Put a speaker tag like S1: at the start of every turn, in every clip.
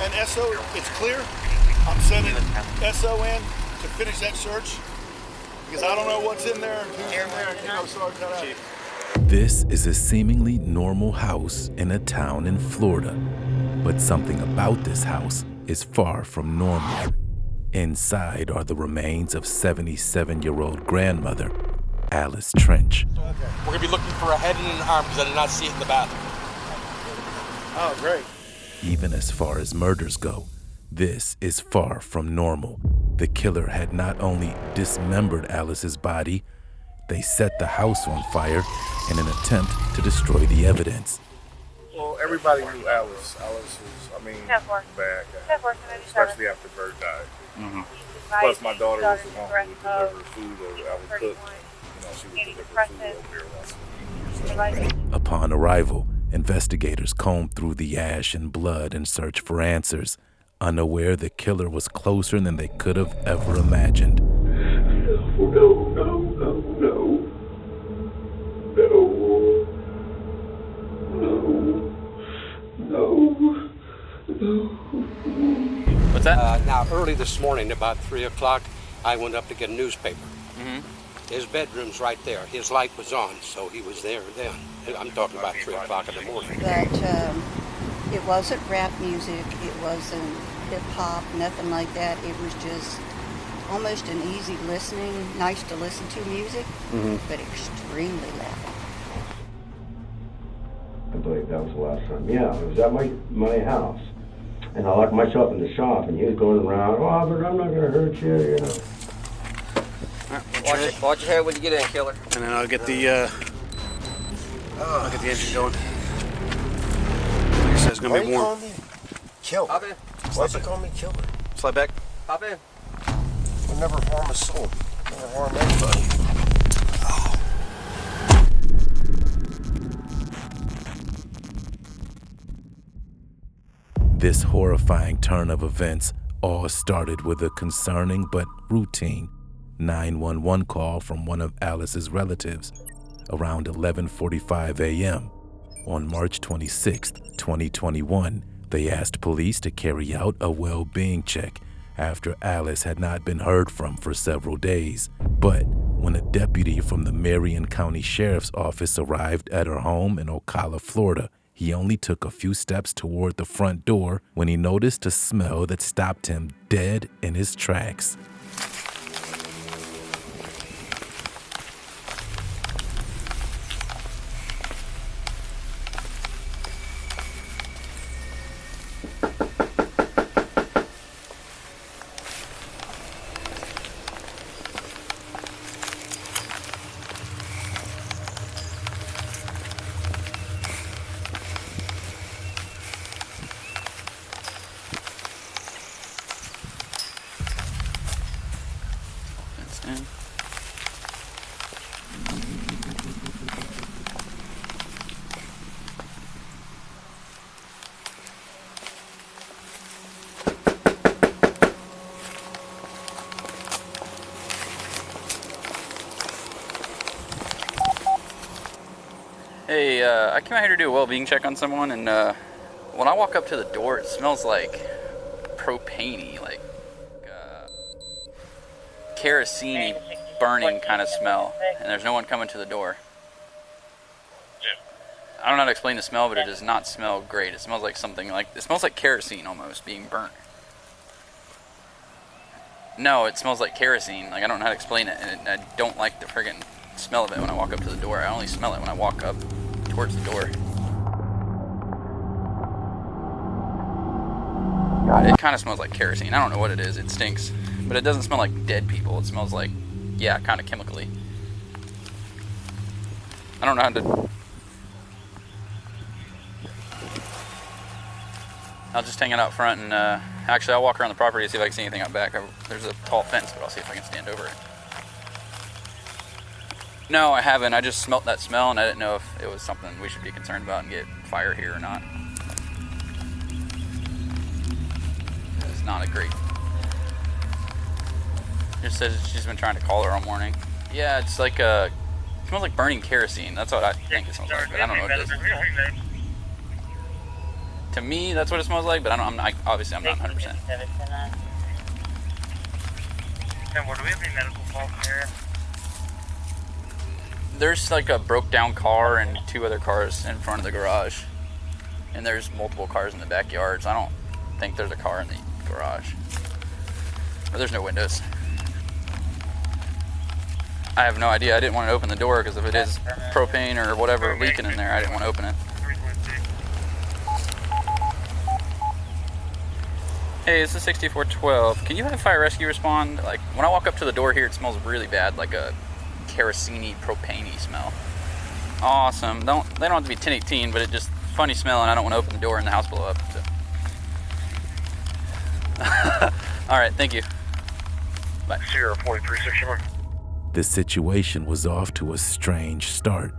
S1: And SO, it's clear. I'm sending SO in to finish that search because I don't know what's in there, who's in there, so I got out.
S2: This is a seemingly normal house in a town in Florida, but something about this house is far from normal. Inside are the remains of 77-year-old grandmother, Alice Trench.
S3: We're gonna be looking for a head and an arm because I did not see it in the bathroom.
S1: Oh, great.
S2: Even as far as murders go, this is far from normal. The killer had not only dismembered Alice's body, they set the house on fire in an attempt to destroy the evidence.
S4: Well, everybody knew Alice. Alice was, I mean, bad guy, especially after Bird died.
S5: Mm-hmm.
S4: Plus, my daughter was the one who would deliver food, or I would cook. You know, she would deliver food over here once a week.
S2: Upon arrival, investigators combed through the ash and blood in search for answers, unaware the killer was closer than they could have ever imagined.
S5: What's that?
S3: Now, early this morning, about 3 o'clock, I went up to get a newspaper.
S5: Mm-hmm.
S3: His bedroom's right there. His light was on, so he was there then. I'm talking about 3 o'clock in the morning.
S6: But it wasn't rap music, it wasn't hip-hop, nothing like that. It was just almost an easy listening, nice to listen to music, but extremely loud.
S7: I believe that was the last time. Yeah, it was at my house. And I locked myself in the shop, and he was going around, oh, but I'm not going to hurt you, you know.
S8: Watch your head when you get in, killer.
S5: And then I'll get the engine going. Like I said, it's gonna be warm.
S4: Why you call me killer?
S8: Hop in.
S4: Why'd you call me killer?
S5: Slide back.
S8: Hop in.
S4: I never harm a soul. Never harm anybody.
S2: This horrifying turn of events all started with a concerning but routine 911 call from one of Alice's relatives around 11:45 a.m. On March 26, 2021, they asked police to carry out a well-being check after Alice had not been heard from for several days. But when a deputy from the Marion County Sheriff's Office arrived at her home in Ocala, Florida, he only took a few steps toward the front door when he noticed a smell that stopped him dead in his tracks.
S5: Hey, I came out here to do a well-being check on someone, and when I walk up to the door, it smells like propane-y, like kerosene burning kind of smell, and there's no one coming to the door. I don't know how to explain the smell, but it does not smell great. It smells like something like, it smells like kerosene almost being burnt. No, it smells like kerosene. Like, I don't know how to explain it, and I don't like the friggin' smell of it when I walk up to the door. I only smell it when I walk up towards the door. It kind of smells like kerosene. I don't know what it is. It stinks. But it doesn't smell like dead people. It smells like, yeah, kind of chemically. I don't know how to... I'll just hang it out front and, actually I'll walk around the property to see if I can see anything out back. There's a tall fence, but I'll see if I can stand over it. No, I haven't. I just smelt that smell, and I didn't know if it was something we should be concerned about and get fire here or not. It's not a great... It just says she's been trying to call her all morning. Yeah, it's like it smells like burning kerosene. That's what I think it smells like, but I don't know what it is. To me, that's what it smells like, but obviously I'm not 100%.
S8: Do we have any medical calls here?
S5: There's like a broke down car and 2 other cars in front of the garage. And there's multiple cars in the backyards. I don't think there's a car in the garage. But there's no windows. I have no idea. I didn't want to open the door because if it is propane or whatever leaking in there, I didn't want to open it. Hey, this is 6412. Can you have fire rescue respond? Like, when I walk up to the door here, it smells really bad, like a kerosene, propane-y smell. Awesome. They don't have to be 1018, but it just funny smell, and I don't want to open the door and the house blow up. So. All right, thank you. Bye.
S8: Sierra 4361.
S2: The situation was off to a strange start,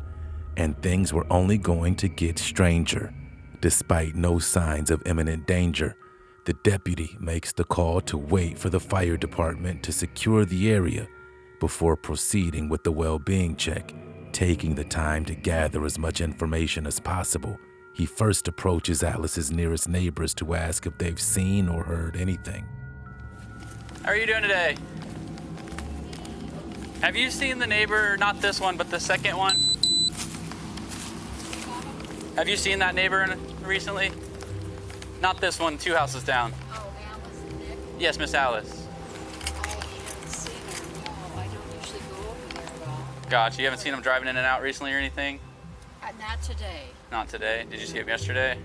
S2: and things were only going to get stranger. Despite no signs of imminent danger, the deputy makes the call to wait for the fire department to secure the area before proceeding with the well-being check. Taking the time to gather as much information as possible, he first approaches Alice's nearest neighbors to ask if they've seen or heard anything.
S5: How are you doing today? Have you seen the neighbor, not this one, but the second one? Have you seen that neighbor recently? Not this one, 2 houses down.
S9: Oh, Alice and Nick?
S5: Yes, Miss Alice.
S9: I haven't seen her, no. I don't usually go over there at all.
S5: Gotcha. You haven't seen him driving in and out recently or anything?
S9: Not today.
S5: Not today. Did you see him yesterday?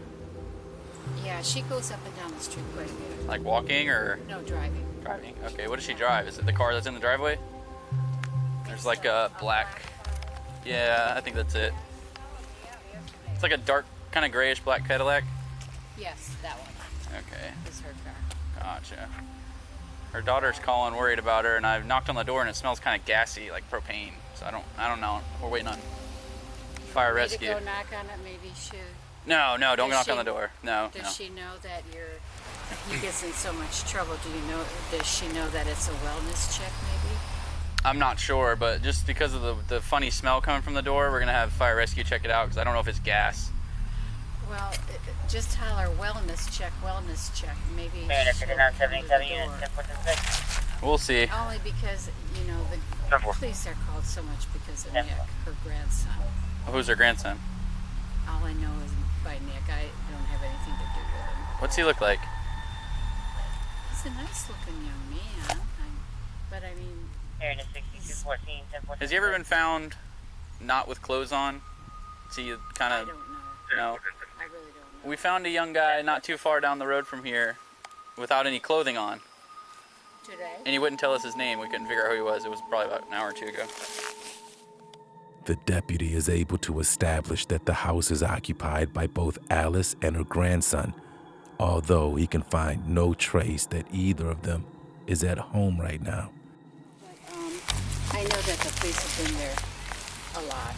S9: Yeah, she goes up and down the street quite a bit.
S5: Like walking or?
S9: No, driving.
S5: Driving. Okay, what does she drive? Is it the car that's in the driveway? There's like a black. Yeah, I think that's it. It's like a dark, kind of grayish black Cadillac.
S9: Yes, that one.
S5: Okay.
S9: Is her car.
S5: Gotcha. Her daughter's calling, worried about her, and I've knocked on the door and it smells kind of gassy, like propane. So I don't know. We're waiting on fire rescue.
S9: Maybe go knock on it. Maybe she.
S5: No, don't knock on the
S9: she-
S5: door. No.
S9: Does she know that he gets in so much trouble? Does she know that it's a wellness check? Maybe.
S5: I'm not sure, but just because of the funny smell coming from the door, we're gonna have fire rescue check it out because I don't know if it's gas.
S9: Well, just holler wellness check. Maybe.
S8: Man, if
S9: she'll
S8: you're not
S9: come to
S8: 77
S9: the
S8: units,
S9: door.
S8: 1046.
S5: We'll see.
S9: Only because, the
S8: Careful.
S9: police are called so much because of
S8: Yeah.
S9: Nick, her grandson.
S5: Who's her grandson?
S9: All I know is by Nick. I don't have anything to do with him.
S5: What's he look like?
S9: He's a nice looking young man. But I mean,
S8: Here to 6214, 1046.
S5: Has he ever been found not with clothes on? Is he kind
S9: I
S5: of?
S9: don't know.
S5: No.
S9: I really don't know.
S5: We found a young guy not too far down the road from here without any clothing on.
S9: Today?
S5: And he wouldn't tell us his name. We couldn't figure out who he was. It was probably about an hour or 2 ago.
S2: The deputy is able to establish that the house is occupied by both Alice and her grandson, although he can find no trace that either of them is at home right now.
S9: But, I know that the police have been there a lot.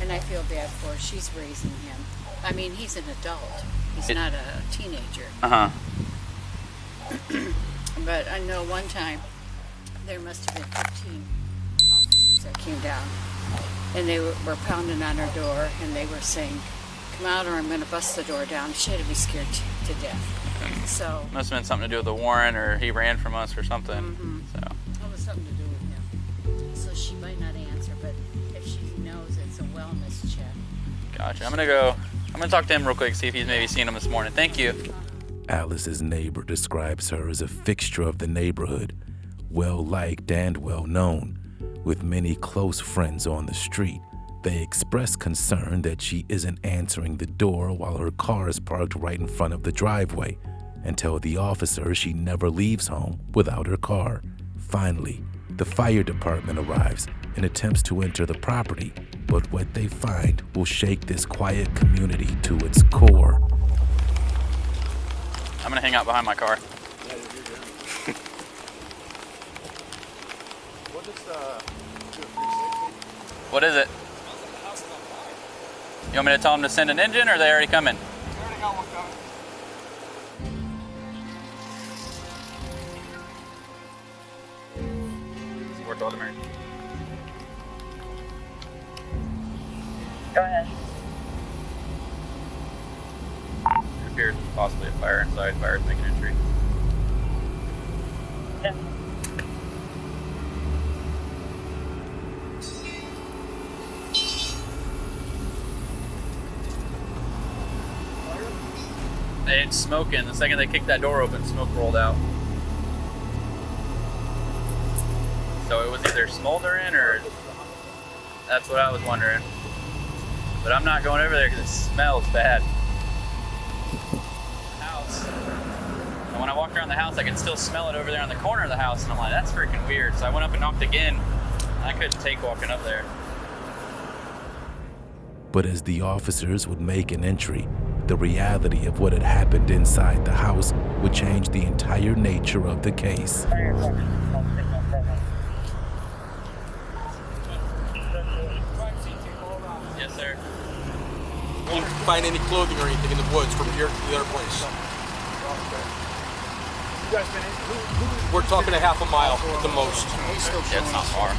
S9: And I feel bad for her. She's raising him. I mean, he's an adult. He's not a teenager.
S5: Uh-huh.
S9: But I know one time there must have been 15 officers that came down. And they were pounding on her door, and they were saying, "Come out or I'm going to bust the door down." She had to be scared to death. So
S5: Must have been something to do with the warrant, or he ran from us or something.
S9: Mhm.
S5: So
S9: it was something to do with him. So she might not answer, but if she knows it's a wellness check.
S5: gotcha. I'm gonna talk to him real quick, see if he's maybe seen him this morning. Thank you.
S2: Alice's neighbor describes her as a fixture of the neighborhood, well-liked and well-known. With many close friends on the street, they express concern that she isn't answering the door while her car is parked right in front of the driveway, and tell the officer she never leaves home without her car. Finally, the fire department arrives and attempts to enter the property, but what they find will shake this quiet community to its core.
S5: I'm gonna hang out behind my car. What is it? You want me to tell them to send an engine, or are they already coming?
S8: Go ahead.
S5: appears possibly a fire inside. Fire's making entry.
S8: Yeah.
S5: It's smoking. The second they kicked that door open, smoke rolled out. So it was either smoldering or... That's what I was wondering. But I'm not going over there because it smells bad. House. And when I walked around the house, I could still smell it over there on the corner of the house. And I'm like, that's freaking weird. So I went up and knocked again. And I couldn't take walking up there.
S2: But as the officers would make an entry, the reality of what had happened inside the house would change the entire nature of the case.
S5: Yes, sir.
S10: You didn't find any clothing or anything in the woods from here to the other place.
S1: You guys been in?
S10: We're talking a half a mile at the most.
S5: Yeah, it's not far.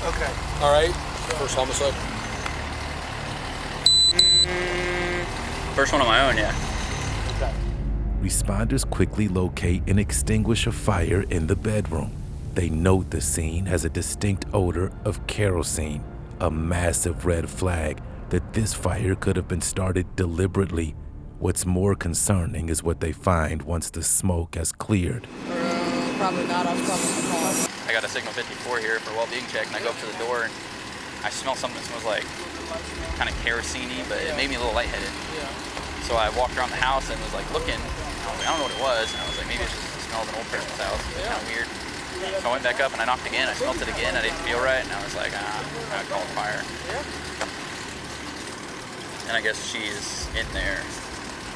S1: Okay.
S10: All right? First homicide.
S5: First one on my own, yeah.
S2: Responders quickly locate and extinguish a fire in the bedroom. They note the scene has a distinct odor of kerosene, a massive red flag that this fire could have been started deliberately. What's more concerning is what they find once the smoke has cleared.
S9: Probably not. I was probably in the car.
S5: I got a signal 54 here for well-being check, and I go up to the door, and I smell something that smells like kind of kerosene-y, but it made me a little lightheaded. So I walked around the house and was like looking. I was like, I don't know what it was, and I was like, maybe it's just the smell of an old person's house. It was kind of weird. So I went back up and I knocked again. I smelled it again. I didn't feel right, and I was like, I'm gonna call fire. And I guess she's in there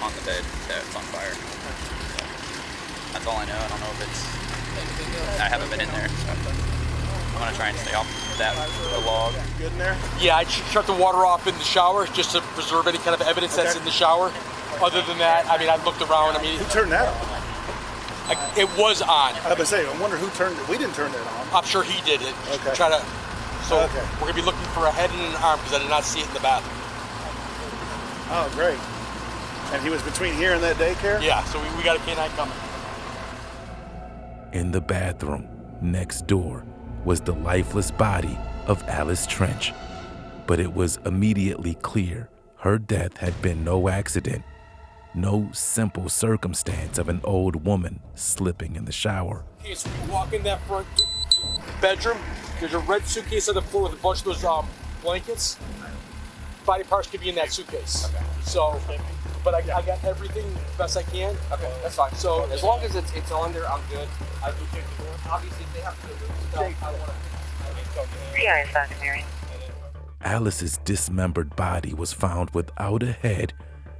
S5: on the bed that's on fire. So that's all I know. I don't know if it's. I haven't been in there. So I'm gonna try and stay off that the log.
S1: Good in there?
S10: Yeah, I shut the water off in the shower just to preserve any kind of evidence that's in the shower. Other than that, I mean, I looked around. I mean,
S1: Who turned that on?
S10: it was on.
S1: I was gonna say, I wonder who turned it. We didn't turn that on.
S10: I'm sure he did it.
S1: Okay.
S10: Try to. So
S1: Okay.
S10: we're gonna be looking for a head and an arm because I did not see it in the bathroom.
S1: Oh, great. And he was between here and that daycare?
S10: Yeah, so we got a canine coming.
S2: In the bathroom, next door, was the lifeless body of Alice Trench. But it was immediately clear her death had been no accident, no simple circumstance of an old woman slipping in the shower.
S10: Okay, so we walk in that front bedroom. There's a red suitcase on the floor with a bunch of those blankets. Body parts could be in that suitcase. Okay. So, but I got everything the best I can. Okay, that's fine. So
S11: as long as it's on there, I'm good. I do check the door. Obviously, if they have to move stuff, I want to.
S8: Yeah, it's not Mary.
S2: Alice's dismembered body was found without a head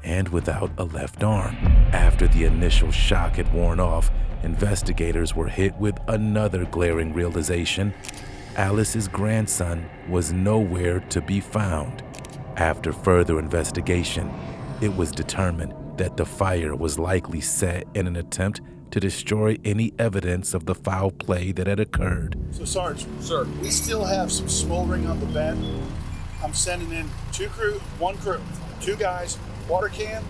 S2: and without a left arm. After the initial shock had worn off, investigators were hit with another glaring realization. Alice's grandson was nowhere to be found. After further investigation, it was determined that the fire was likely set in an attempt to destroy any evidence of the foul play that had occurred.
S1: So, Sarge,
S10: sir,
S1: we still have some smoldering on the bed. I'm sending in one crew, 2 guys, water can,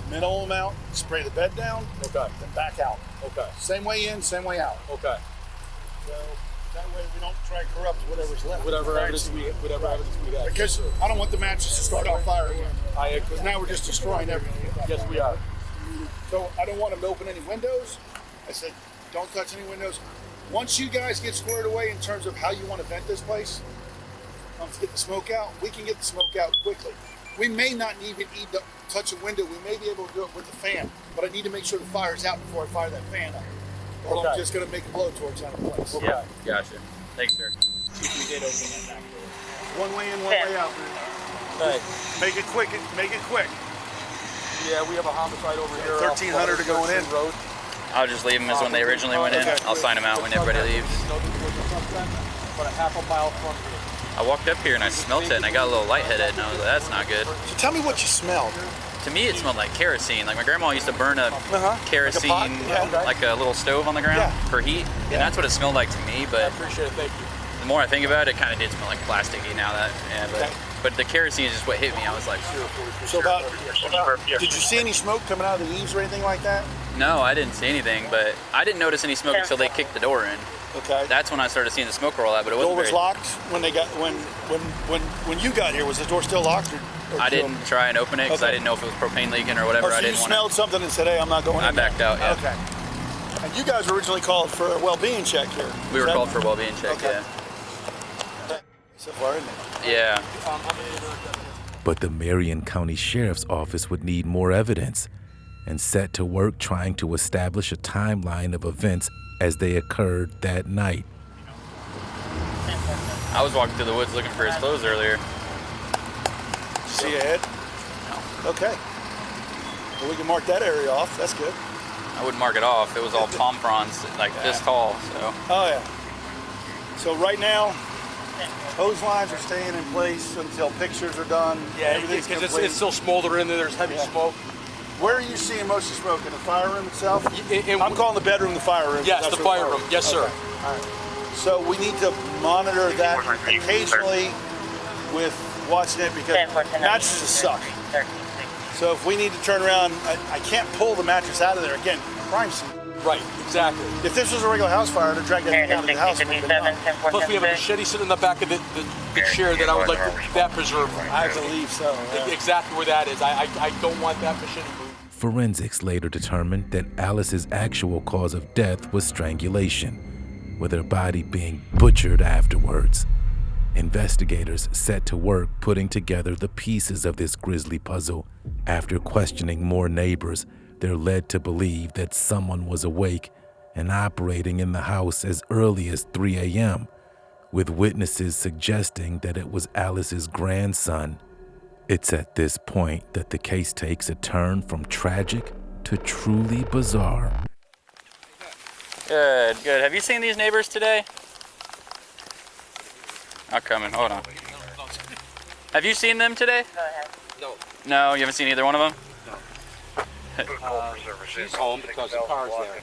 S1: minimal amount, spray the bed down,
S10: okay,
S1: then back out.
S10: Okay.
S1: Same way in, same way out.
S10: Okay.
S1: So that way we don't try to corrupt whatever's left.
S10: Whatever evidence we have.
S1: Because I don't want the matches to start on fire again.
S10: Because
S1: now we're just destroying everything.
S10: Yes, we are.
S1: So I don't want them to open any windows. I said, don't touch any windows. Once you guys get squared away in terms of how you want to vent this place, to get the smoke out, we can get the smoke out quickly. We may not even need to touch a window. We may be able to do it with the fan, but I need to make sure the fire's out before I fire that fan up. Or I'm just going to make a blowtorch out of the place.
S5: Yeah, gotcha. Thanks, sir.
S1: We did open that back door. One way in, one way out.
S10: Hey.
S1: Make it quick. Make it quick.
S10: Yeah, we have a homicide over here.
S1: 1300 to going in.
S10: Road.
S5: I'll just leave them as when they originally went in. I'll sign them out when everybody leaves.
S10: About a half a mile from here.
S5: I walked up here and I smelt it and I got a little lightheaded and I was like, that's not good.
S1: So tell me what you smelled.
S5: To me, it smelled like kerosene. Like my grandma used to burn a kerosene, like a little stove on the ground for heat. And that's what it smelled like to me. But
S10: I appreciate it, thank you.
S5: The more I think about it, it kind of did smell like plasticky now that, but but the kerosene is just what hit me. I was like,
S1: So did you see any smoke coming out of the eaves or anything like that?
S5: no, I didn't see anything, but I didn't notice any smoke until they kicked the door in.
S1: Okay.
S5: That's when I started seeing the smoke roll out, but it
S1: The door
S5: wasn't
S1: was
S5: very...
S1: locked when you got here. Was the door still locked? Or
S5: I didn't try and open it because I didn't know if it was propane leaking or whatever.
S1: So
S5: I didn't
S1: you
S5: want
S1: smelled something and said, "Hey, I'm not going."
S5: I backed out. Yeah.
S1: Okay. And you guys were originally called for a well-being check here.
S5: We were called for a well-being check.
S1: Okay.
S5: Yeah.
S1: So far, isn't it?
S5: Yeah.
S2: But the Marion County Sheriff's Office would need more evidence and set to work trying to establish a timeline of events as they occurred that night.
S5: I was walking through the woods looking for his clothes earlier.
S1: See a head? No. Okay. Well, we can mark that area off. That's good.
S5: I wouldn't mark it off. It was all palm fronds, like this tall. So.
S1: Oh yeah. So right now, hose lines are staying in place until pictures are done.
S10: Yeah, because it's still smoldering in there. There's heavy smoke.
S1: Where are you seeing most of the smoke? In the fire room itself? I'm calling the bedroom the fire room.
S10: Yes, the fire room. Yes, sir.
S1: Okay. All right. So we need to monitor that occasionally with watching it because mattresses suck. So if we need to turn around, I can't pull the mattress out of there. Again, crime scene.
S10: Right, exactly.
S1: If this was a regular house fire, to drag that thing out of the house.
S10: Plus we have a machete sitting in the back of the chair that I would like that preserved.
S1: I believe so. Yeah.
S10: Exactly where that is. I don't want that machete moved.
S2: Forensics later determined that Alice's actual cause of death was strangulation, with her body being butchered afterwards. Investigators set to work putting together the pieces of this grisly puzzle. After questioning more neighbors, they're led to believe that someone was awake and operating in the house as early as 3 a.m., with witnesses suggesting that it was Alice's grandson. It's at this point that the case takes a turn from tragic to truly bizarre.
S5: Good, good. Have you seen these neighbors today? Not coming. Hold on. Have you seen them today?
S3: No.
S5: No, you haven't seen either one of them?
S3: She's home because the car's there.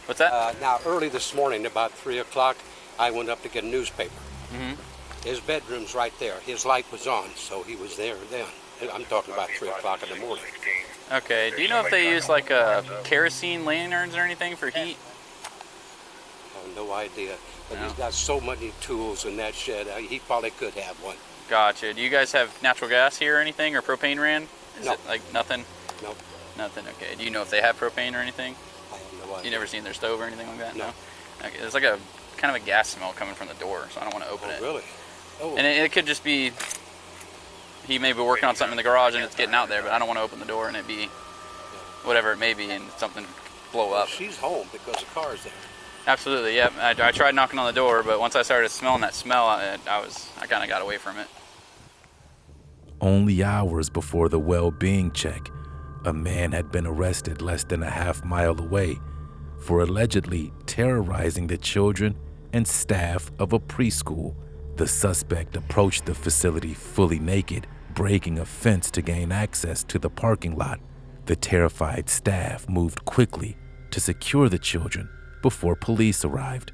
S5: What's that?
S3: Now, early this morning, about 3 o'clock, I went up to get a newspaper. His bedroom's right there. His light was on, so he was there then. I'm talking about 3 o'clock in the morning.
S5: Okay. Do you know if they use like kerosene lanterns or anything for heat?
S3: I have no idea. But he's got so many tools in that shed, he probably could have one.
S5: Gotcha. Do you guys have natural gas here or anything, or propane ran? Is
S3: No.
S5: it like nothing?
S3: Nope.
S5: Nothing, okay. Do you know if they have propane or anything?
S3: I have no idea.
S5: You never seen their stove or anything like that?
S3: No.
S5: Okay, there's like a kind of a gas smell coming from the door, so I don't want to open it.
S3: Really? Oh.
S5: And it could just be he may be working on something in the garage and it's getting out there, but I don't want to open the door and it be whatever it may be and something blow up.
S3: She's home because the car's there.
S5: Absolutely, yeah. I tried knocking on the door, but once I started smelling that smell, I kind of got away from it.
S2: Only hours before the well-being check, a man had been arrested less than a half-mile away for allegedly terrorizing the children and staff of a preschool. The suspect approached the facility fully naked, breaking a fence to gain access to the parking lot. The terrified staff moved quickly to secure the children before police arrived.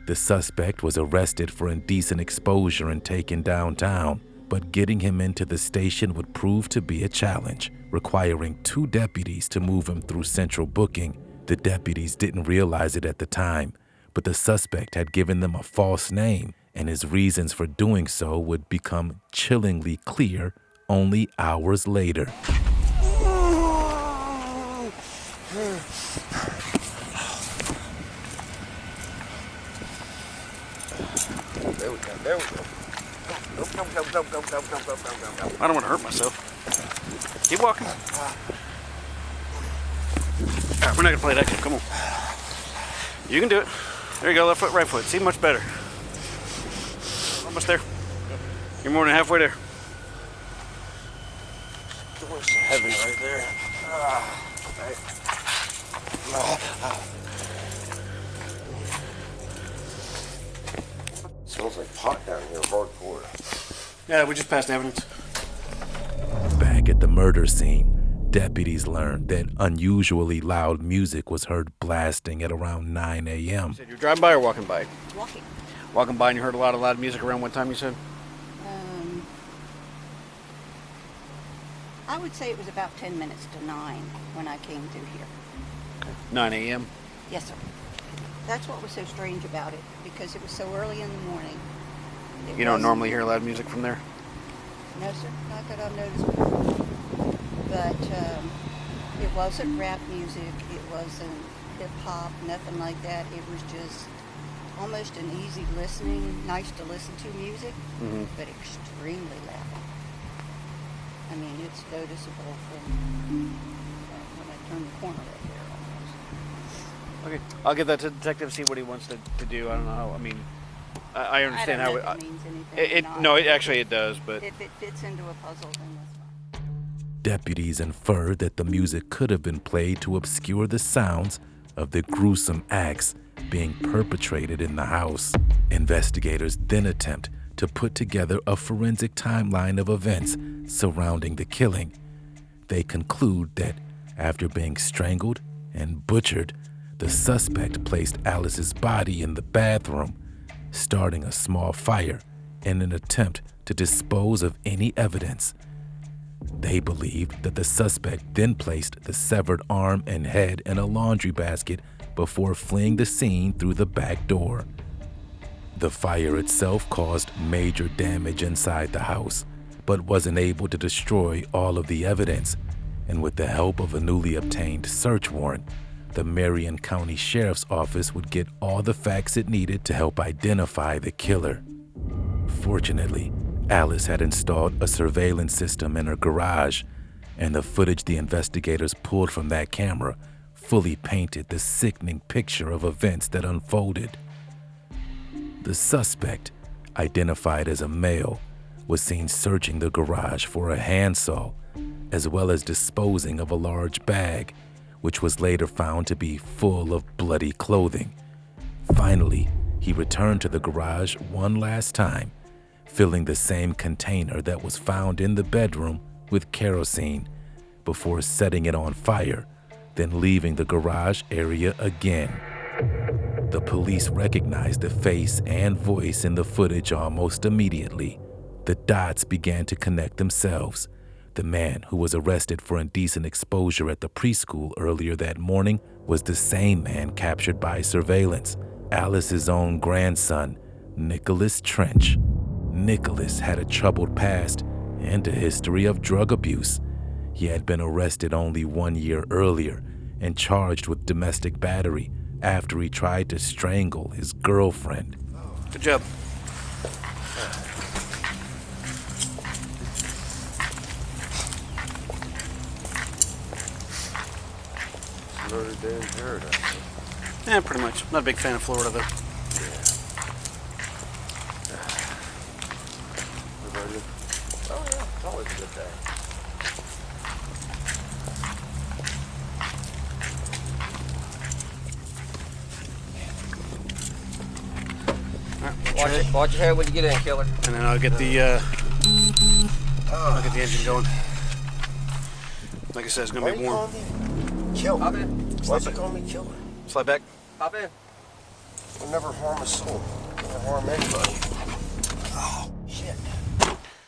S2: The suspect was arrested for indecent exposure and taken downtown, but getting him into the station would prove to be a challenge, requiring 2 deputies to move him through central booking. The deputies didn't realize it at the time, but the suspect had given them a false name, and his reasons for doing so would become chillingly clear only hours later.
S11: There we go, there we go. Go.
S12: I don't want to hurt myself. Keep walking. All right, we're not going to play that game. Come on. You can do it. There you go, left foot, right foot. See, much better. Almost there. You're more than halfway there.
S11: Door's heavy right there. Smells like pot down here, hardcore.
S12: Yeah, we just passed evidence.
S2: Back at the murder scene, deputies learned that unusually loud music was heard blasting at around 9 a.m.
S12: You said you're driving by or walking by?
S6: Walking.
S12: Walking by and you heard a lot of loud music around what time, you said?
S6: I would say it was about 10 minutes to 9 when I came through here.
S12: 9 a.m.?
S6: Yes, sir. That's what was so strange about it, because it was so early in the morning.
S12: You don't normally hear loud music from there?
S6: No, sir. Not that I've noticed before. But it wasn't rap music. It wasn't hip-hop, nothing like that. It was just almost an easy listening, nice to listen to music, but extremely loud. I mean, it's noticeable from when I turn the corner right there almost.
S12: Okay, I'll give that to the detective, see what he wants to do. I don't know how, I mean, I understand
S6: I don't know
S12: how
S6: if it means anything or not.
S12: No, actually it does, but...
S6: If it fits into a puzzle, then that's fine.
S2: Deputies inferred that the music could have been played to obscure the sounds of the gruesome acts being perpetrated in the house. Investigators then attempt to put together a forensic timeline of events surrounding the killing. They conclude that after being strangled and butchered, the suspect placed Alice's body in the bathroom, starting a small fire in an attempt to dispose of any evidence. They believed that the suspect then placed the severed arm and head in a laundry basket before fleeing the scene through the back door. The fire itself caused major damage inside the house, but wasn't able to destroy all of the evidence, and with the help of a newly obtained search warrant, the Marion County Sheriff's Office would get all the facts it needed to help identify the killer. Fortunately, Alice had installed a surveillance system in her garage, and the footage the investigators pulled from that camera fully painted the sickening picture of events that unfolded. The suspect, identified as a male, was seen searching the garage for a handsaw, as well as disposing of a large bag, which was later found to be full of bloody clothing. Finally, he returned to the garage one last time, filling the same container that was found in the bedroom with kerosene before setting it on fire, then leaving the garage area again. The police recognized the face and voice in the footage almost immediately. The dots began to connect themselves. The man who was arrested for indecent exposure at the preschool earlier that morning was the same man captured by surveillance, Alice's own grandson, Nicholas Trench. Nicholas had a troubled past and a history of drug abuse. He had been arrested only 1 year earlier and charged with domestic battery after he tried to strangle his girlfriend.
S12: Good job.
S4: Another day in paradise.
S12: Yeah, pretty much. Not a big fan of Florida, though.
S4: Oh yeah, it's always a good day.
S11: Watch your head when you get in, killer.
S12: And then I'll get the engine going. Like I said, it's gonna be warm.
S4: Killer.
S11: Hop in.
S4: Why you call me killer?
S12: Slide back.
S11: Hop in.
S4: I'll never harm a soul. Never harm anybody. Oh, shit.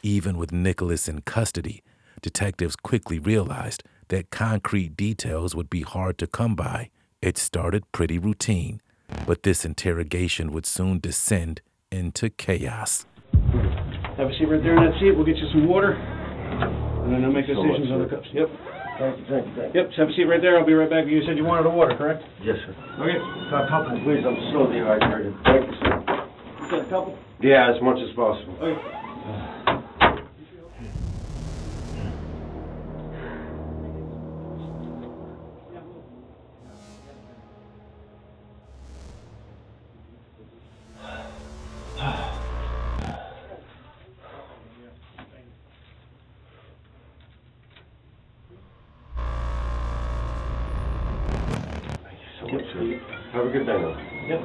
S2: Even with Nicholas in custody, detectives quickly realized that concrete details would be hard to come by. It started pretty routine, but this interrogation would soon descend into chaos.
S13: Have a seat right there in that seat. We'll get you some water, and then I'll make decisions on the cups. Yep.
S7: Thank you.
S13: Yep, so have a seat right there. I'll be right back. You said you wanted a water, correct?
S7: Yes, sir.
S13: Okay.
S7: A couple, please. I'm so dehydrated. Thank you, sir.
S13: You said a couple?
S7: Yeah, as much as possible.
S13: Okay.
S7: Have a good day, though.
S13: Yep.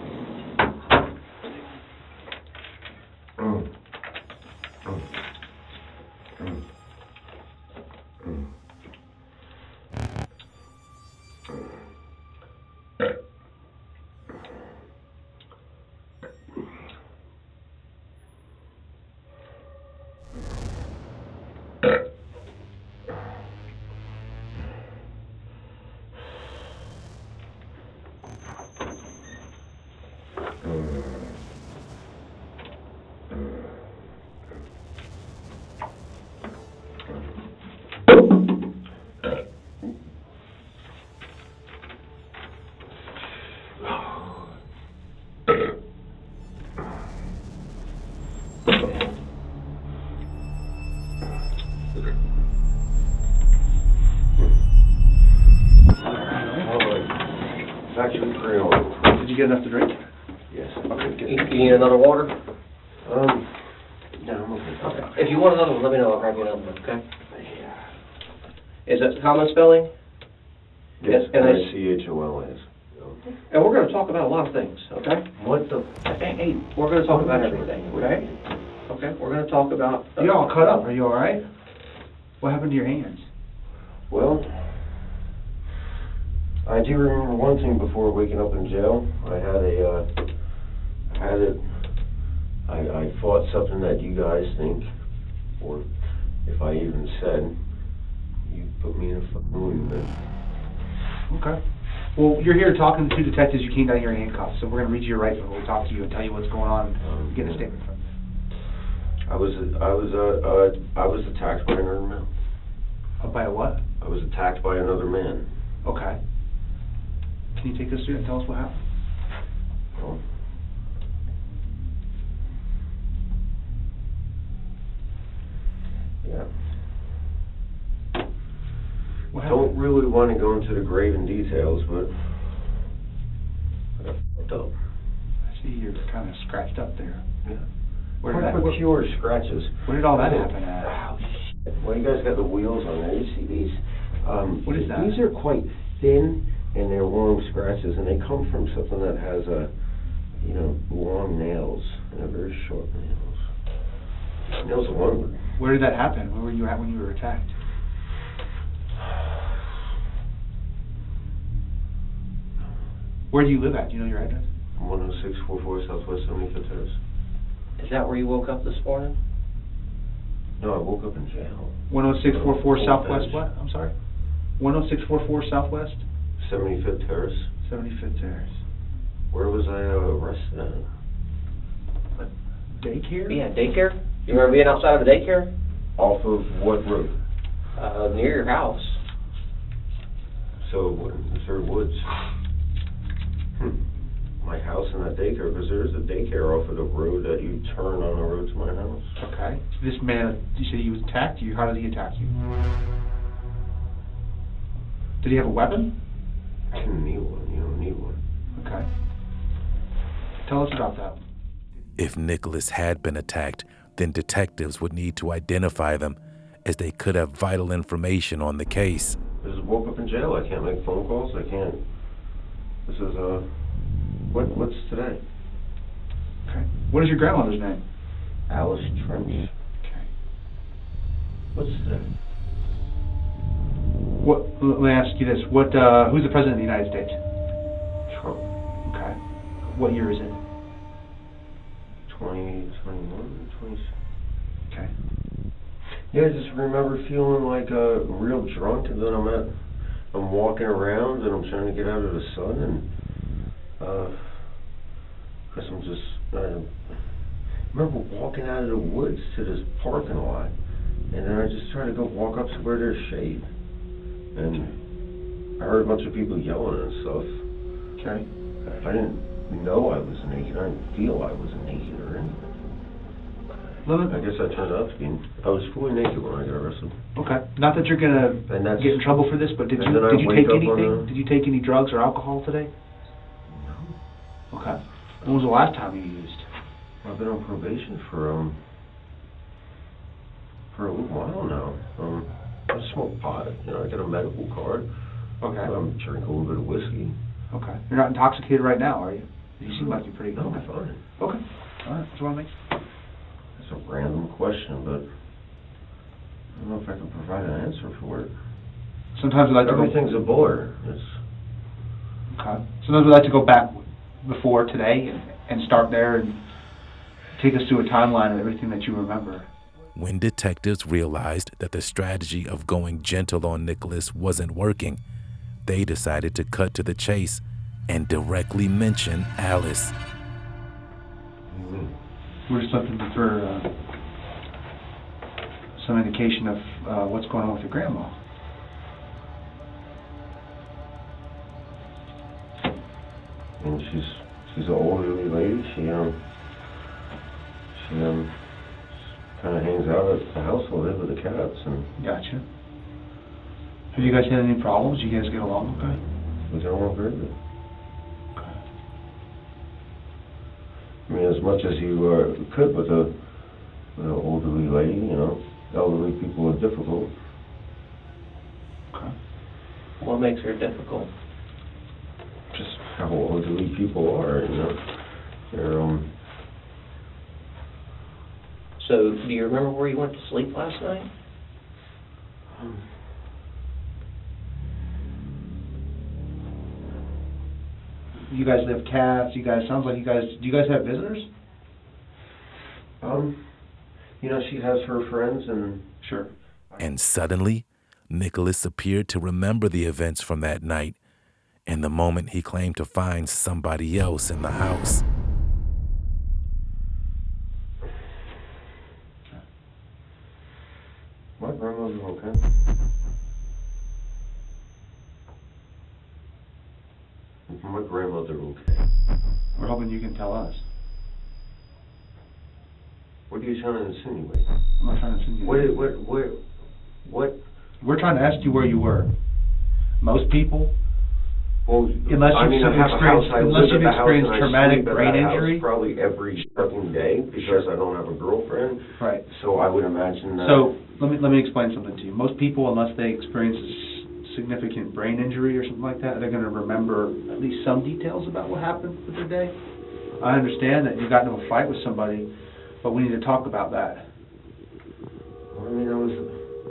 S7: It's actually Creole.
S13: Did you get enough to drink?
S7: Yes.
S11: You need another water?
S7: No, I'm okay.
S11: Okay. If you want another one, let me know. I'll grab you another one, okay? Is that common spelling?
S7: Yes,
S11: and I-
S7: Nicholas.
S11: And we're going to talk about a lot of things, okay?
S7: What the?
S11: Hey, we're going to talk about everything, okay? Okay, we're going to talk about...
S13: You're all cut up. Are you all right? What happened to your hands?
S7: Well, I do remember one thing before waking up in jail. I fought something that you guys think, or if I even said, you put me in a fucking movie, man.
S13: Okay. Well, you're here talking to two detectives. You came down here in handcuffs, so we're going to read you your rights and we'll talk to you and tell you what's going on and get a statement from you.
S7: I was attacked by another man.
S13: By a what?
S7: I was attacked by another man.
S13: Okay. Can you take us through and tell us what happened?
S7: Well, yeah.
S13: What
S7: Don't
S13: happened?
S7: really want to go into the graven details, but I got fucked up.
S13: I see you're kind of scratched up there.
S7: Yeah.
S13: Where did,
S7: Quite pure scratches.
S13: where did all that happen at?
S7: Oh, shit. Well, you guys got the wheels on there. You see these?
S13: What is that?
S7: These are quite thin, and they're long scratches, and they come from something that has long nails, and they're very short nails. Nails are one.
S13: Where did that happen? Where were you at when you were attacked? Where do you live at? Do you know your address?
S7: 10644 Southwest 75th Terrace.
S11: Is that where you woke up this morning?
S7: No, I woke up in jail.
S13: 10644 Southwest what? I'm sorry? 10644 Southwest?
S7: 75th Terrace.
S13: 75th Terrace.
S7: Where was I arrested at?
S13: Daycare?
S11: Yeah, daycare? You remember being outside of a daycare?
S7: Off of what road?
S11: Near your house.
S7: So, is there woods? My house and that daycare, because there's a daycare off of the road that you turn on the road to my house.
S13: Okay. This man, you said he was attacked you. How did he attack you? Did he have a weapon?
S7: I didn't need one. You don't need one.
S13: Okay. Tell us about that.
S2: If Nicholas had been attacked, then detectives would need to identify them, as they could have vital information on the case.
S7: I just woke up in jail. I can't make phone calls. I can't. This is, what's today?
S13: Okay. What is your grandmother's name?
S7: Alice Trench.
S13: Okay.
S7: What's today?
S13: Let me ask you this. Who's the president of the United States?
S7: Trump.
S13: Okay. What year is it?
S7: 2021, 20.
S13: Okay.
S7: Yeah, I just remember feeling like real drunk, and then I'm walking around and I'm trying to get out of the sun, and because I remember walking out of the woods to this parking lot, and then I just tried to go walk up to where there's shade, and I heard a bunch of people yelling and stuff.
S13: Okay.
S7: I didn't know I was naked. I didn't feel I was naked or anything. I guess I turned out to be. I was fully naked when I got arrested.
S13: Okay. Not that you're gonna get in trouble for this, but did you take anything? Did you take any drugs or alcohol today? No. Okay. When was the last time you used?
S7: I've been on probation for a little while now. I smoke pot. I got a medical card.
S13: Okay.
S7: Drink a little bit of whiskey.
S13: Okay. You're not intoxicated right now, are you? You seem like you're pretty.
S7: No, I'm fine.
S13: Okay. All right. That's what I make.
S7: That's a random question, but I don't know if I can provide an answer for it.
S13: Sometimes we like to go.
S7: Everything's a blur.
S13: Okay. Sometimes we like to go back before today and start there and take us through a timeline of everything that you remember.
S2: When detectives realized that the strategy of going gentle on Nicholas wasn't working, they decided to cut to the chase and directly mention Alice.
S13: We're just looking for some indication of what's going on with your grandma.
S7: And she's an elderly lady. She kind of hangs out at the house all day with the cats. And
S13: Gotcha. Have you guys had any problems? You guys get along okay?
S7: we get along very good.
S13: Okay.
S7: I mean, as much as you could with an elderly lady, you know. Elderly people are difficult.
S13: Okay.
S11: What makes her difficult?
S7: Just how elderly people are, you know. They're
S11: So, do you remember where you went to sleep last night?
S13: You guys have cats. Sounds like do you guys have visitors?
S7: You know, she has her friends and...
S13: Sure.
S2: And suddenly, Nicholas appeared to remember the events from that night and the moment he claimed to find somebody else in the house.
S7: My grandmother's okay. My grandmother okay.
S13: We're hoping you can tell us.
S7: What are you trying to insinuate?
S13: I'm not trying to insinuate.
S7: What?
S13: We're trying to ask you where you were. Most people,
S7: Well,
S13: unless
S7: I mean, I have a house. I live at the house and I
S13: traumatic
S7: sleep at
S13: brain
S7: that house
S13: injury.
S7: probably every fucking day because I don't have a girlfriend.
S13: Right.
S7: So I would imagine that.
S13: So let me explain something to you. Most people, unless they experience a significant brain injury or something like that, they're going to remember at least some details about what happened with their day. I understand that you got into a fight with somebody, but we need to talk about that.
S7: I mean,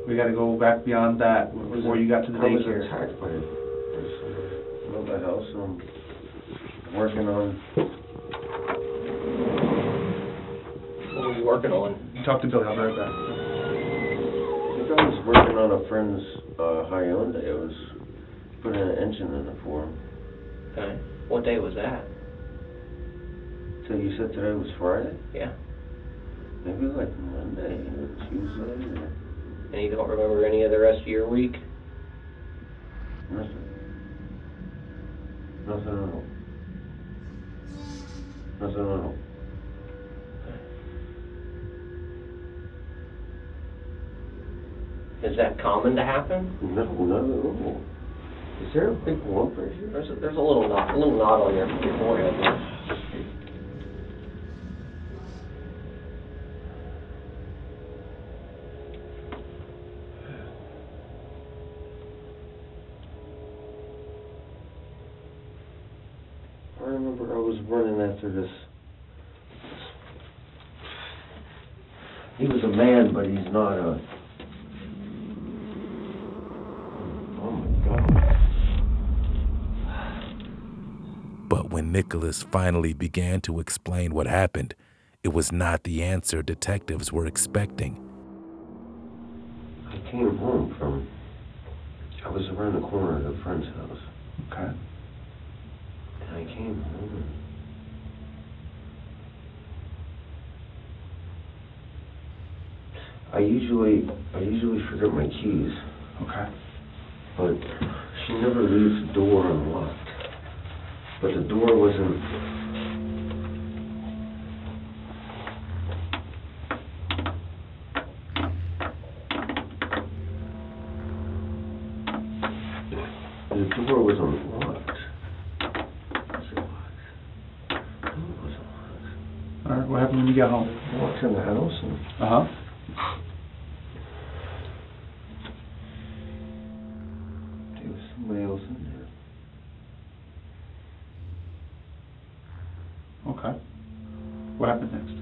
S13: We got to go back beyond that before you got to the daycare.
S7: I was attacked by the house. I'm working on.
S11: What were you working on?
S13: You talk to Billy. I'll be right back.
S7: I think I was working on a friend's Hyundai. I was putting an engine in it for him.
S11: Okay. What day was that?
S7: So you said today was Friday?
S11: Yeah.
S7: Maybe like Monday or Tuesday or...
S11: And you don't remember any of the rest of your week?
S7: Nothing. Nothing at all. Nothing at all.
S11: Is that common to happen?
S7: No, not at all. Is there a big lump right here?
S11: There's a little knot on your forehead.
S7: I remember I was running after this. He was a man, but he's not a... Oh my God.
S2: But when Nicholas finally began to explain what happened, it was not the answer detectives were expecting.
S7: I came home from... I was around the corner at a friend's house.
S13: Okay.
S7: And I came home and... I usually forget my keys.
S13: Okay.
S7: But she never leaves the door unlocked. But the door wasn't... The door was unlocked. Was it locked? No, it wasn't locked.
S13: All right. What happened when you got home?
S7: I walked in the house and...
S13: Uh-huh.
S7: There was somebody else in there.
S13: Okay. What happened next?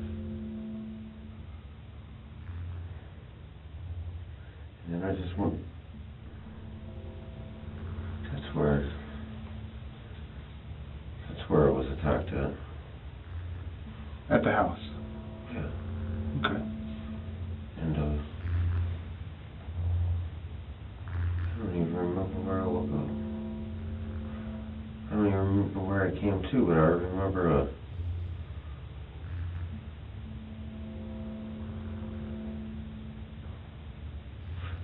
S7: And then I just went... That's where I was attacked at.
S13: At the house?
S7: Yeah.
S13: Okay.
S7: And, I don't even remember where I woke up. I don't even remember where I came to, but I remember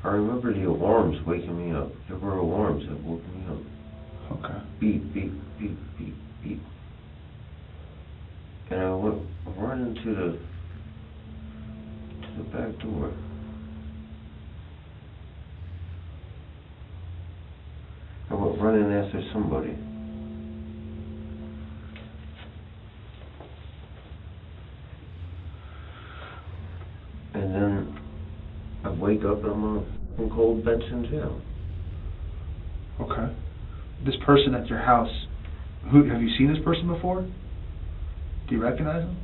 S7: I remember the alarms waking me up. There were alarms that woke me up.
S13: Okay.
S7: Beep, beep, beep, beep, beep. And I went right into the back door. I went running after somebody. And then I wake up and I'm in cold beds in jail.
S13: Okay. This person at your house, who have you seen this person before? Do you recognize him?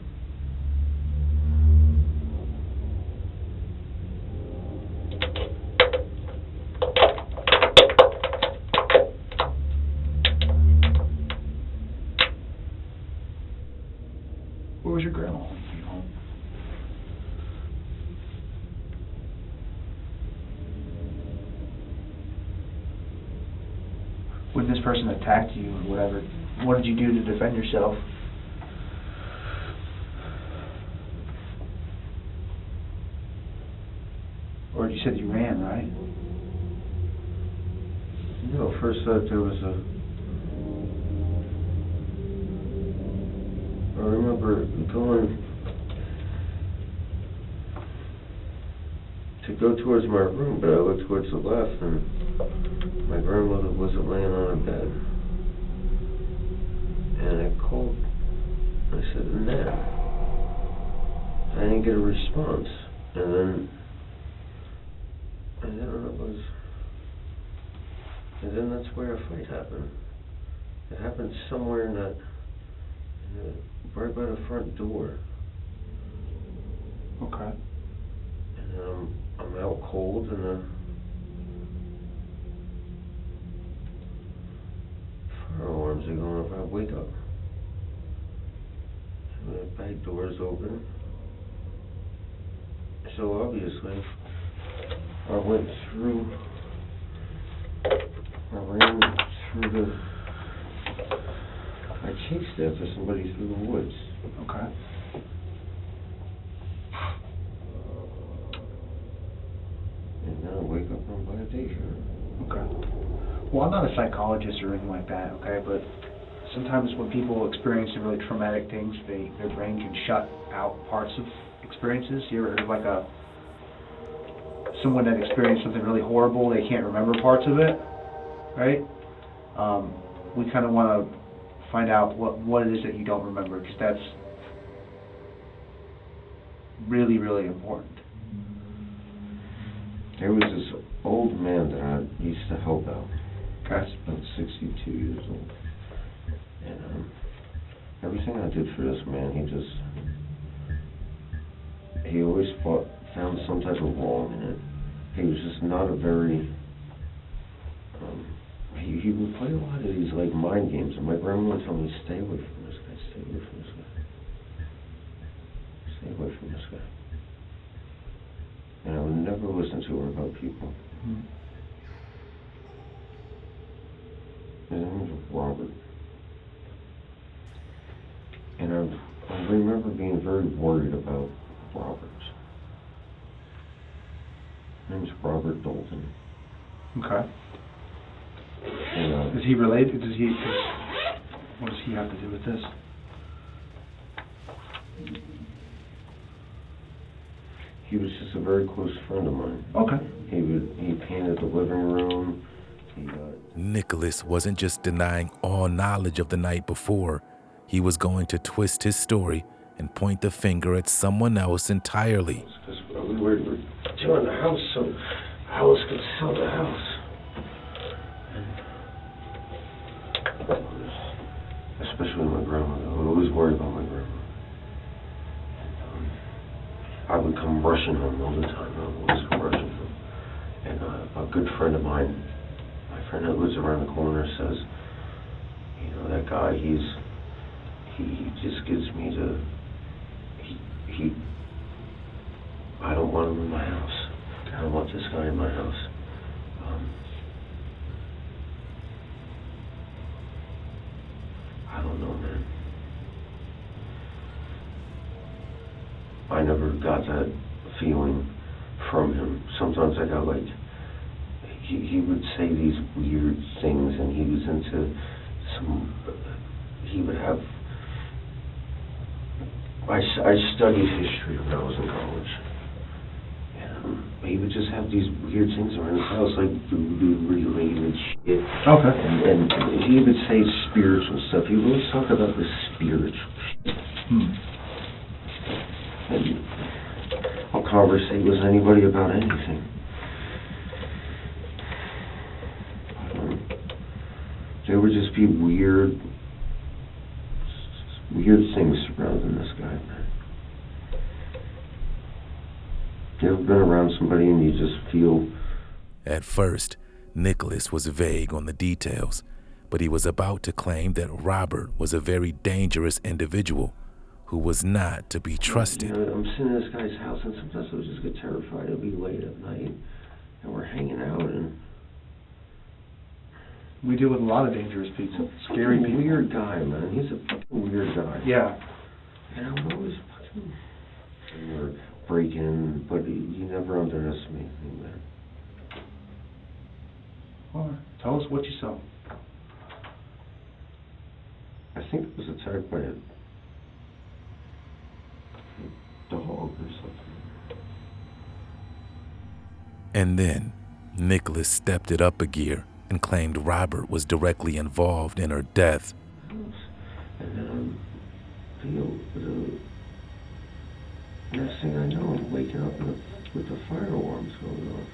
S13: Where was your grandma when you came home? When this person attacked you or whatever, what did you do to defend yourself? Or you said you ran, right?
S7: No, first there was I remember going to go towards my room, but I looked towards the left and my grandmother wasn't laying on her bed. And I called, I said, "Nana." I didn't get a response. And then that's where a fight happened. It happened somewhere in that, right by the front door.
S13: Okay.
S7: And then I'm out cold, and then fire alarms are going off. I wake up. And the back door is open. So obviously, I ran through I chased after somebody through the woods.
S13: Okay.
S7: And then I wake up and I'm by a daycare.
S13: Okay. Well, I'm not a psychologist or anything like that, okay, but sometimes when people experience really traumatic things, their brain can shut out parts of experiences. You ever heard of like someone that experienced something really horrible, they can't remember parts of it, right? We kind of want to find out what it is that you don't remember, because that's really, really important.
S7: There was this old man that I used to help out.
S13: Okay.
S7: He's about 62 years old. And everything I did for this man, he always found some type of wrong in it. He was just not a very, he would play a lot of these like mind games, and my grandma would tell me, "Stay away from this guy, stay away from this guy. Stay away from this guy." And I would never listen to her about people.
S13: Mm-hmm.
S7: His name was Robert. And I remember being very worried about Robert. His name's Robert Dalton.
S13: Okay.
S7: And,
S13: is he related? What does he have to do with this?
S7: He was just a very close friend of mine.
S13: Okay.
S7: He painted the living room.
S2: Nicholas wasn't just denying all knowledge of the night before. He was going to twist his story and point the finger at someone else entirely.
S7: Because we were doing the house, so I was going to sell the house. And especially my grandmother. I was always worried about my grandma. I would come rushing home all the time. I would always come rushing home. And a good friend of mine, my friend that lives around the corner, says, "You know, that guy, he just gives me I don't want him in my house. I don't want this guy in my house." I don't know, man. I never got that feeling from him. Sometimes I got like he would say these weird things, and he was into he would have, I studied history when I was in college, and he would just have these weird things around his house, like voodoo-related shit.
S13: Okay.
S7: And he would say spiritual stuff. He would always talk about the spiritual shit. And I'll conversate with anybody about anything. There would just be weird things surrounding this guy, man. You ever been around somebody and you just feel...
S2: At first, Nicholas was vague on the details, but he was about to claim that Robert was a very dangerous individual who was not to be trusted.
S7: You know, I'm sitting in this guy's house, and sometimes I just get terrified. It'll be late at night, and we're hanging out, and...
S13: We deal with a lot of dangerous people, scary people.
S7: He's a weird guy, man. He's a fucking weird guy.
S13: Yeah.
S7: And I would always fucking... Or break in, but you never underestimate me, man.
S13: All right. Tell us what you saw.
S7: I think it was attacked by a dog or something.
S2: And then Nicholas stepped it up a gear and claimed Robert was directly involved in her death.
S7: And then next thing I know, I'm waking up with the fire alarms going off.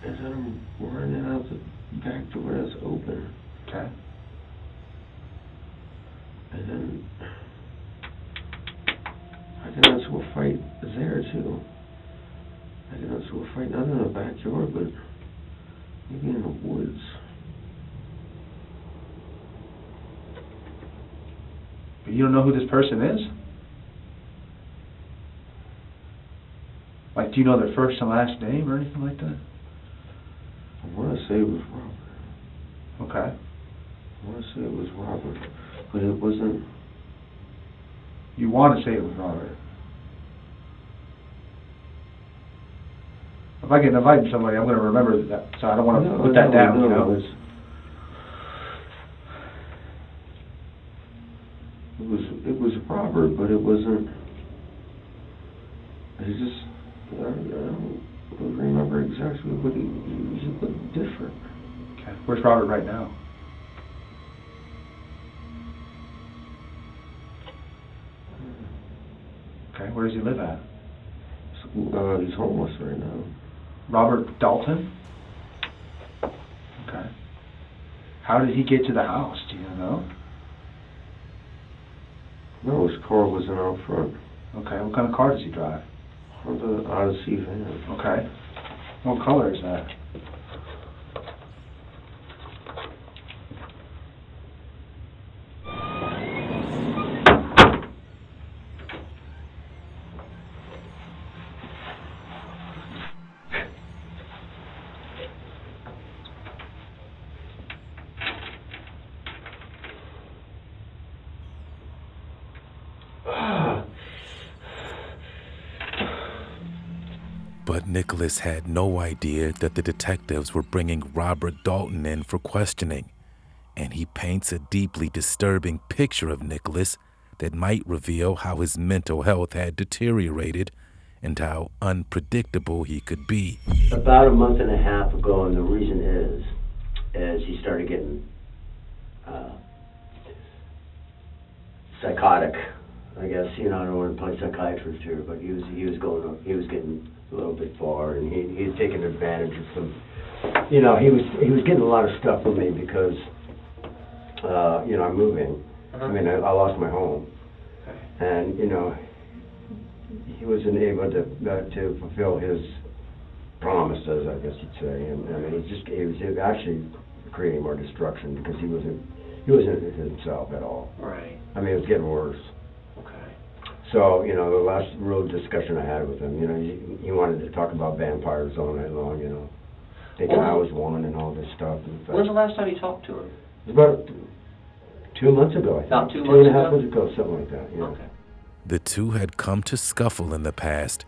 S7: And then I'm running out the back door that's open.
S13: Okay.
S7: And then I get into a fight there too. I get into a fight not in the backyard, but maybe in the woods.
S13: But you don't know who this person is? Like, do you know their first and last name or anything like that?
S7: I want to say it was Robert.
S13: Okay.
S7: I want to say it was Robert, but it wasn't.
S13: You want to say it was Robert? If I get invited to somebody, I'm going to remember that, so I don't want to put that down, you know?
S7: It was Robert, but it wasn't. I don't remember exactly, but he looked different.
S13: Okay. Where's Robert right now? Okay. Where does he live at?
S7: He's homeless right now.
S13: Robert Dalton? Okay. How did he get to the house? Do you know?
S7: No, his car wasn't out front.
S13: Okay. What kind of car does he drive?
S7: The Odyssey van.
S13: Okay. What color is that?
S2: But Nicholas had no idea that the detectives were bringing Robert Dalton in for questioning, and he paints a deeply disturbing picture of Nicholas that might reveal how his mental health had deteriorated and how unpredictable he could be.
S14: About a month and a half ago, and the reason is he started getting psychotic. I guess, you know, I don't want to play psychiatrist here, but he was getting a little bit far, and he had taken advantage of some, you know, he was getting a lot of stuff from me because, you know, I'm moving. I mean, I lost my home, and you know, he wasn't able to fulfill his promises, I guess you'd say, and I mean, he was actually creating more destruction because he wasn't himself at all.
S11: Right.
S14: I mean, it was getting worse.
S11: Okay.
S14: So, you know, the last real discussion I had with him, you know, he wanted to talk about vampires all night long, you know, thinking I was one and all this stuff.
S11: When's the last time you talked to him?
S14: It was about 2 months ago, I think.
S11: About 2 months ago?
S14: 2.5 months ago, something like that,
S11: Okay.
S2: The two had come to scuffle in the past,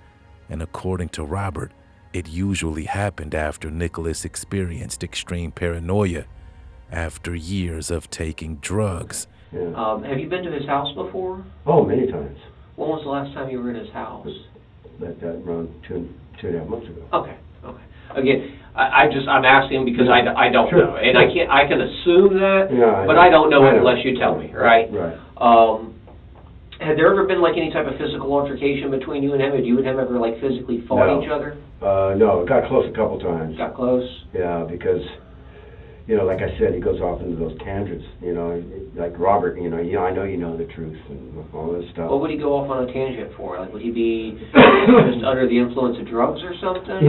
S2: and according to Robert, It usually happened after Nicholas experienced extreme paranoia after years of taking drugs.
S14: Yeah.
S15: Have you been to his house before?
S14: Oh, many times.
S15: When was the last time you were in his house?
S14: Like that around two and a half months ago.
S15: Okay. Again, I'm asking because I don't
S14: Sure.
S15: know, and I can assume that,
S14: Yeah,
S15: but I don't know
S14: I know.
S15: unless you tell me, right?
S14: Right.
S15: Had there ever been like any type of physical altercation between you and him? Had you and him ever like physically fought
S14: No.
S15: each other?
S14: No, it got close a couple times.
S15: Got close?
S14: Yeah, because, you know, like I said, he goes off into those tangents, you know, like Robert, you know, I know you know the truth and all this stuff.
S15: What would he go off on a tangent for? Like, would he be just under the influence of drugs or something?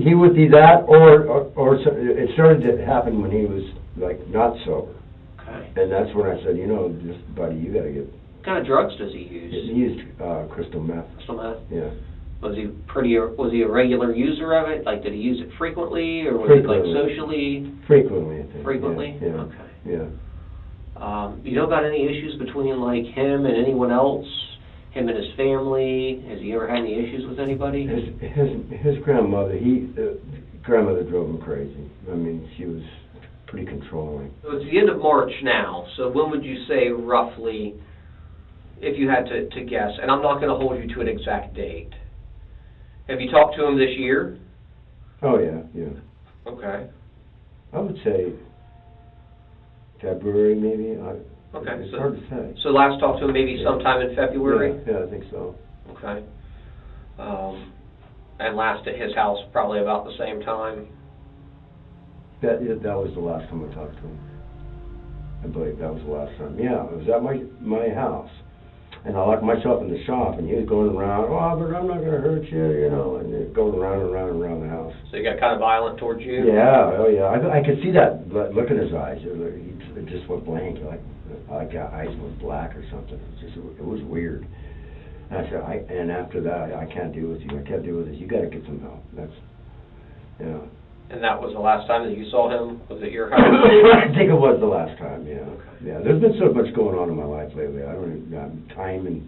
S14: He would be that, or it started to happen when he was, like, not sober.
S15: Okay.
S14: And that's when I said, you know, just, buddy, you got to get...
S15: What kind of drugs does he use?
S14: He used crystal meth.
S15: Crystal meth?
S14: Yeah.
S15: Was he a regular user of it? Like, did he use it frequently, or was
S14: Frequently.
S15: it like socially?
S14: Frequently, I think.
S15: Frequently?
S14: Yeah.
S15: Okay.
S14: Yeah.
S15: You know about any issues between like him and anyone else? Him and his family? Has he ever had any issues with anybody?
S14: His grandmother, grandmother drove him crazy. I mean, she was pretty controlling.
S15: So it's the end of March now, so when would you say roughly, if you had to guess, and I'm not going to hold you to an exact date. Have you talked to him this year?
S14: Oh, yeah.
S15: Okay.
S14: I would say February, maybe.
S15: Okay.
S14: It's hard to say.
S15: So last talked to him maybe sometime in February?
S14: Yeah, I think so.
S15: Okay. And last at his house probably about the same time?
S14: That was the last time I talked to him. I believe that was the last time. Yeah, it was at my house. And I locked myself in the shop, and he was going around, oh, but I'm not going to hurt you, you know, and going around and around and around the house.
S15: So he got kind of violent towards you?
S14: Yeah, oh yeah. I could see that look in his eyes. It just went blank, like eyes went black or something. It was weird. And I said, and after that, I can't deal with you. I can't deal with this. You got to get some help. That's, you know. And
S15: that was the last time that you saw him? Was it your house?
S14: I think it was the last time, yeah. Okay. Yeah, there's been so much going on in my life lately. I don't even, time and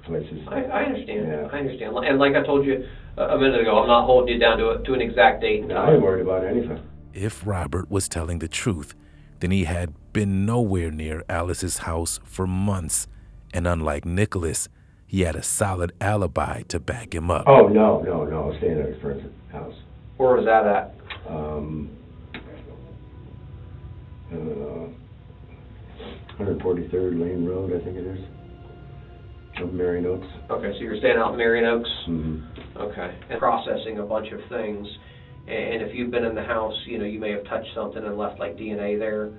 S14: places.
S15: I understand.
S14: Yeah.
S15: I understand. And like I told you a minute ago, I'm not holding you down to an exact date and time.
S14: I ain't worried about anything.
S2: If Robert was telling the truth, then he had been nowhere near Alice's house for months. And unlike Nicholas, he had a solid alibi to back him up.
S14: Oh, no. I was staying at his friend's house.
S15: Where was that at?
S14: 143rd Lane Road, I think it is. Of Marion Oaks.
S15: Okay, so you're staying out in Marion Oaks?
S14: Mm-hmm.
S15: Okay. And processing a bunch of things. And if you've been in the house, you know, you may have touched something and left like DNA there.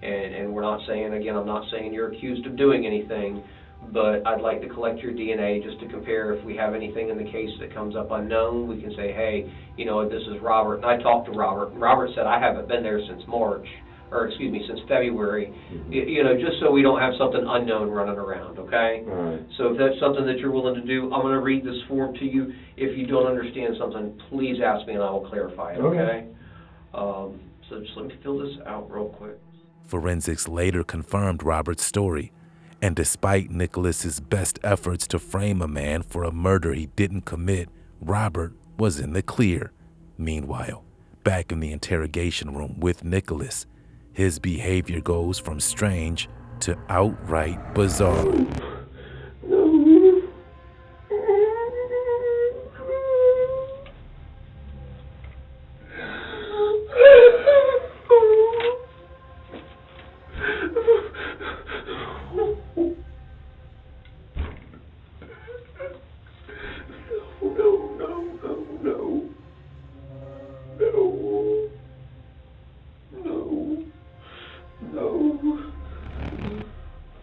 S15: And we're not saying, again, I'm not saying you're accused of doing anything, but I'd like to collect your DNA just to compare if we have anything in the case that comes up unknown. We can say, hey, you know, this is Robert. And I talked to Robert. And Robert said, I haven't been there since since February, you know, just so we don't have something unknown running around, okay?
S14: All right.
S15: So if that's something that you're willing to do, I'm going to read this form to you. If you don't understand something, please ask me and I will clarify it, okay? So just let me fill this out real quick.
S2: Forensics later confirmed Robert's story, and despite Nicholas's best efforts to frame a man for a murder he didn't commit, Robert was in the clear. Meanwhile, back in the interrogation room with Nicholas, his behavior goes from strange to outright bizarre.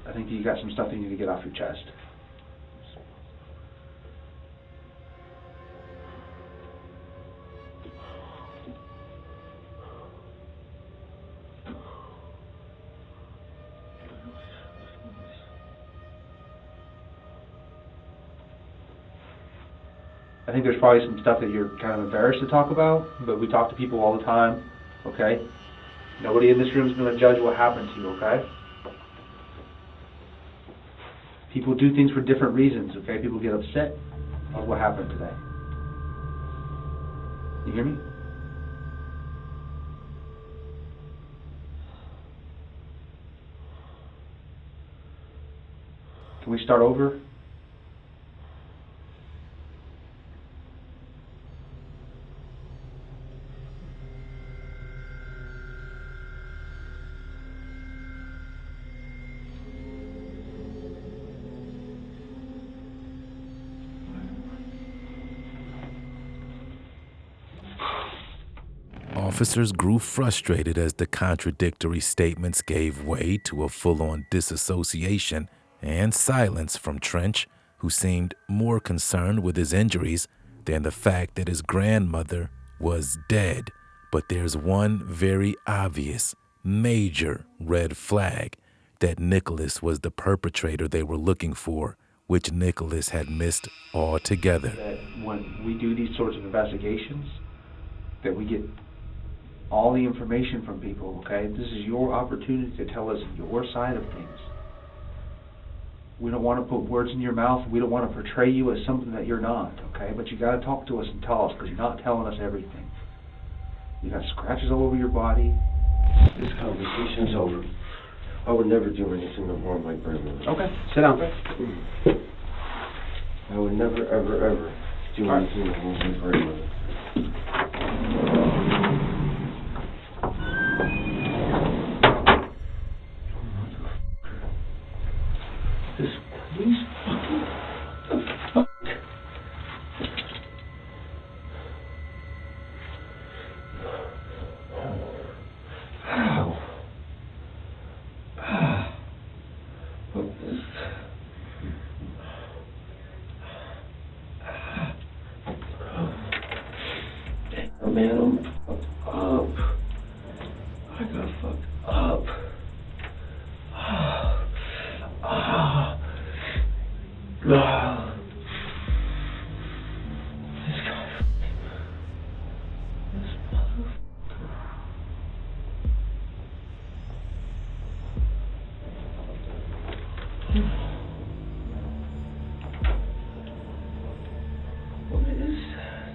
S13: I think you got some stuff you need to get off your chest. I think there's probably some stuff that you're kind of embarrassed to talk about, but we talk to people all the time, okay? Nobody in this room is going to judge what happened to you, okay? People do things for different reasons, okay? People get upset about what happened today. You hear me? Can we start over?
S2: Officers grew frustrated as the contradictory statements gave way to a full-on disassociation and silence from Trench, who seemed more concerned with his injuries than the fact that his grandmother was dead. But there's one very obvious, major red flag, that Nicholas was the perpetrator they were looking for, which Nicholas had missed altogether.
S13: That when we do these sorts of investigations, that we get all the information from people, okay? This is your opportunity to tell us your side of things. We don't want to put words in your mouth. We don't want to portray you as something that you're not, okay? But you got to talk to us and tell us, because you're not telling us everything. You got scratches all over your body.
S7: This conversation's over. I would never do anything to harm my grandmother.
S13: Okay, sit down.
S7: I would never, ever, ever do anything to harm my grandmother. This police fucking... The fuck? Ow. What is... Damn, man, I'm fucked up. I got fucked up. This guy, this motherfucker. What is that?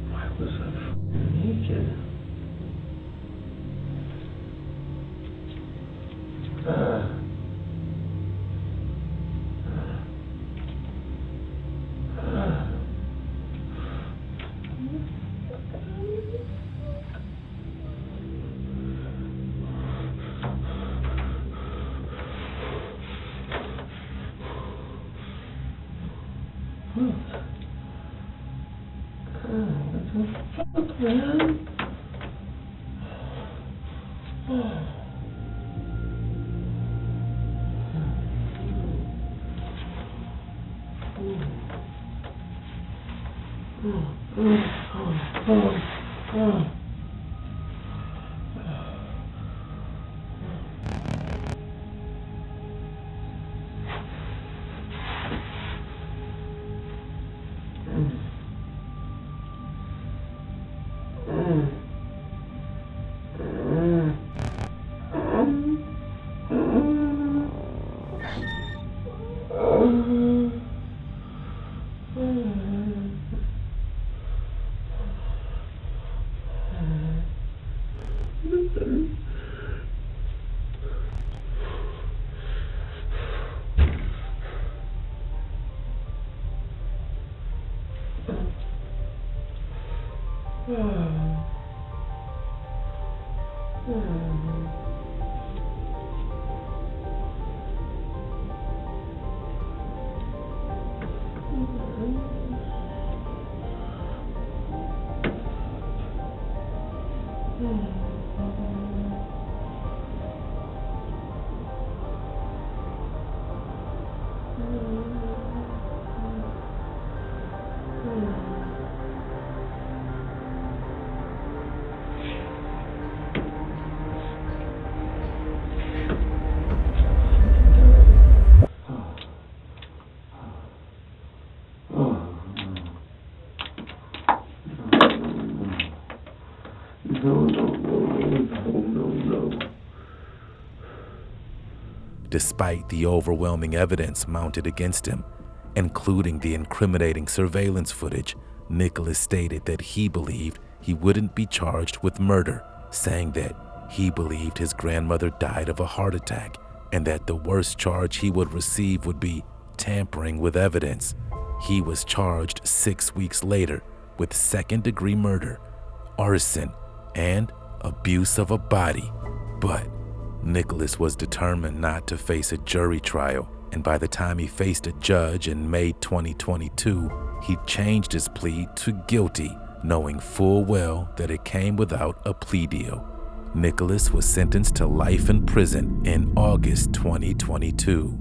S7: Why was I naked? What the fuck, man?
S2: Despite the overwhelming evidence mounted against him, including the incriminating surveillance footage, Nicholas stated that he believed he wouldn't be charged with murder, saying that he believed his grandmother died of a heart attack and that the worst charge he would receive would be tampering with evidence. He was charged 6 weeks later with second-degree murder, arson, and abuse of a body. But Nicholas was determined not to face a jury trial, and by the time he faced a judge in May 2022, he changed his plea to guilty, knowing full well that it came without a plea deal. Nicholas was sentenced to life in prison in August 2022.